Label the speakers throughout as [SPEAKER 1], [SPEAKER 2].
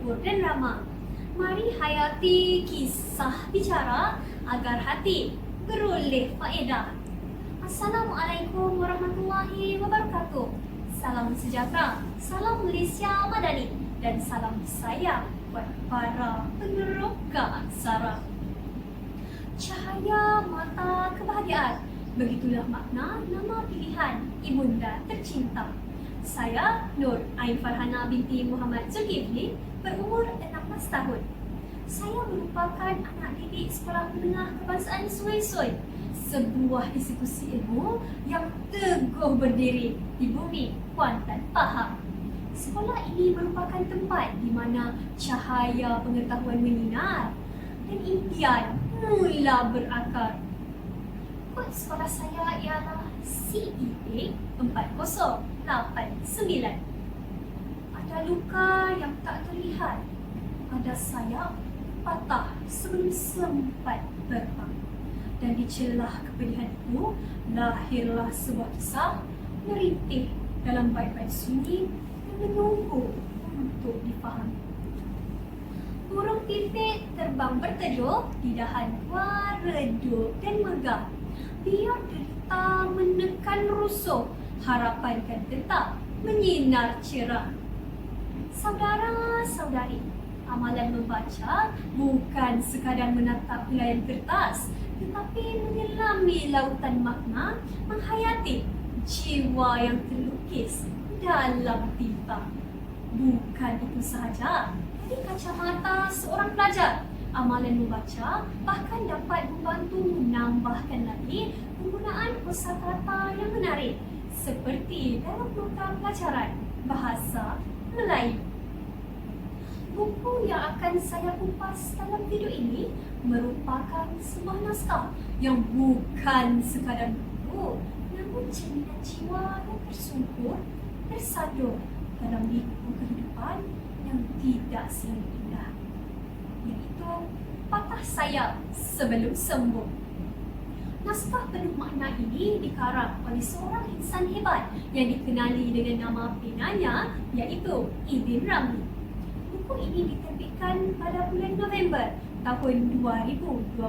[SPEAKER 1] menghibur dan ramah. Mari hayati kisah bicara agar hati beroleh faedah. Assalamualaikum warahmatullahi wabarakatuh. Salam sejahtera, salam Malaysia Madani dan salam sayang buat para pengeroka aksara. Cahaya mata kebahagiaan, begitulah makna nama pilihan ibunda tercinta. Saya Nur Ain Farhana binti Muhammad Zulkifli, berumur 16 tahun. Saya merupakan anak didik Sekolah Menengah Kebangsaan Suai-Suai, sebuah institusi ilmu yang teguh berdiri di bumi Kuantan, Pahang. Sekolah ini merupakan tempat di mana cahaya pengetahuan menyinar dan impian mula berakar. Kod sekolah saya ialah CEA 4089. Ada luka yang tak terlihat, ada sayap patah sebelum sempat terbang. Dan di celah kepedihan itu, lahirlah sebuah kisah merintih dalam bait-bait sunyi yang menunggu untuk difahami. Burung pipit terbang berteduh di dahan tua, redup dan megah. Biar derita menekan rusuh, harapan kan tetap menyinar cerah. Saudara-saudari, amalan membaca bukan sekadar menatap helaian kertas, tetapi menyelami lautan makna, menghayati jiwa yang terlukis dalam tinta. Bukan itu sahaja, dari kacamata seorang pelajar, amalan membaca bahkan dapat membantu menambahkan lagi penggunaan kosakata yang menarik, seperti dalam program pelajaran Bahasa Melayu. Buku yang akan saya kupas dalam video ini merupakan sebuah naskah yang bukan sekadar buku, namun cerminan jiwa yang tersungkur, tersadur dalam liku kehidupan yang tidak selalu indah, iaitu Patah Sayap Sebelum Sembuh. Naskah penuh makna ini dikarang oleh seorang insan hebat yang dikenali dengan nama penanya, iaitu Ibn Ramli. Buku ini diterbitkan pada bulan November tahun 2022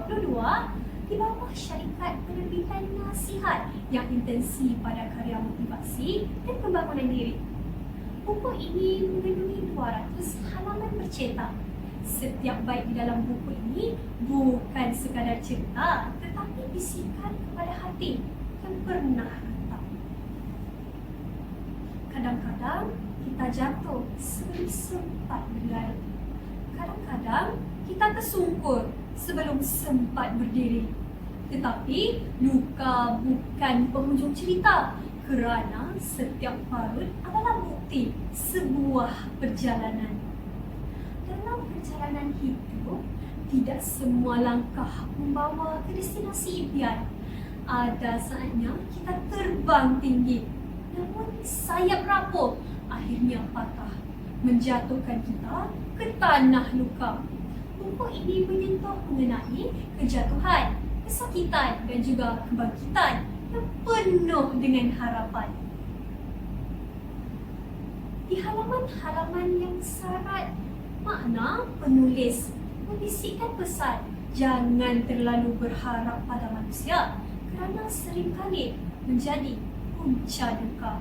[SPEAKER 1] di bawah syarikat penerbitan nasihat yang intensif pada karya motivasi dan pembangunan diri. Buku ini mengandungi 200 halaman bercetak. Setiap bait di dalam buku ini bukan sekadar cerita, tetapi bisikan kepada hati yang pernah rentang. Kadang-kadang kita jatuh sebelum sempat berlari. Kadang-kadang kita tersungkur sebelum sempat berdiri. Tetapi luka bukan penghujung cerita, kerana setiap parut adalah bukti sebuah perjalanan. Dalam perjalanan hidup, tidak semua langkah membawa ke destinasi impian. Ada saatnya kita terbang tinggi, namun sayap rapuh akhirnya patah, menjatuhkan kita ke tanah luka. Buku ini menyentuh mengenai kejatuhan, kesakitan dan juga kebangkitan yang penuh dengan harapan. Di halaman-halaman yang syarat makna, penulis membisikkan pesan jangan terlalu berharap pada manusia kerana seringkali menjadi punca duka.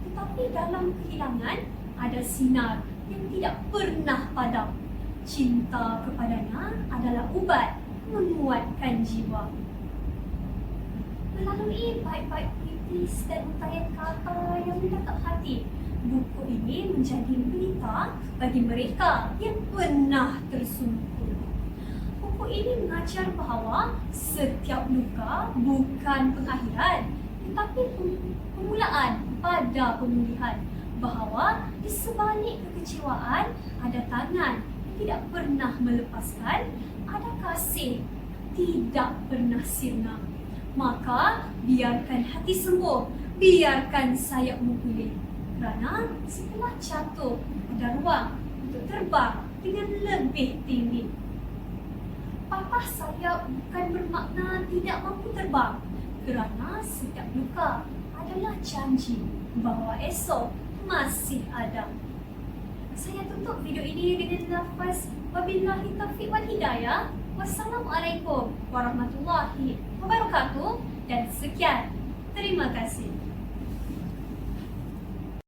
[SPEAKER 1] Tetapi dalam kehilangan ada sinar yang tidak pernah padam. Cinta kepadanya adalah ubat menguatkan jiwa. Melalui bait-bait puitis dan untayan kata yang menatap hati, buku ini menjadi berita bagi mereka yang pernah tersungkur. Buku ini mengajar bahawa setiap luka bukan pengakhiran, tetapi permulaan pada pemulihan. Bahawa di sebalik kekecewaan ada tangan yang tidak pernah melepaskan, ada kasih tidak pernah sirna. Maka biarkan hati sembuh, biarkan sayapmu pulih. Kerana setelah jatuh, ada ruang untuk terbang dengan lebih tinggi. Patah sayap bukan bermakna tidak mampu terbang, kerana setiap luka adalah janji bahawa esok masih ada. Saya tutup video ini dengan lafaz wabillahi taufiq wal hidayah. Wassalamualaikum warahmatullahi wabarakatuh dan sekian. Terima kasih.